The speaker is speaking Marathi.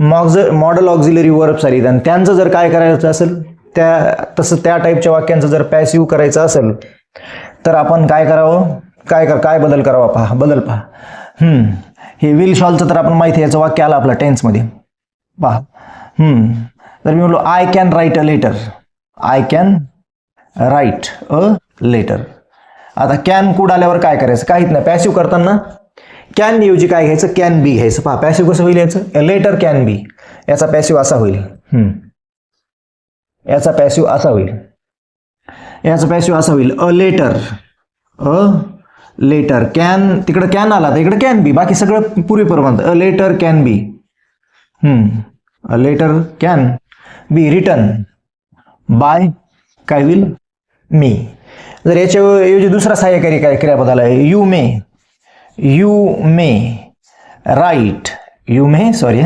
मॉडल ऑक्झिलरी वर्ब्स आली आणि त्यांचं जर काय करायचं असेल त्या टाईपच्या वाक्यांचं जर पॅसिव्ह करायचं असेल तर आपण काय करावं, काय बदल करावा पहा. हे विल शॉलचं तर आपण माहिती आहे, याचं वाक्य आलं आपलं टेन्समध्ये पहा. तर मी म्हणलो I can write a letter, I can write a letter. आता कॅन कुड आल्यावर काय करायचं, काहीच नाही. पॅसिव्ह करताना कॅन ऐवजी काय घ्यायचं, कॅन बी घ्यायचं. पहा पॅसिव्ह कसं होईल याचं, अ लेटर कॅन बी. याचा पॅसिव्ह असा होईल, याचा पॅसिव्ह असा होईल अ लेटर कॅन, तिकडं कॅन आला तर इकडे कॅन बी, बाकी सगळं पूर्वीप्रमाणे a letter can be. A letter can be written by काय होईल, मी. जर याच्या ऐवजी दुसरा सहाय्यकारी काय क्रियापद आला, यू मे राईट,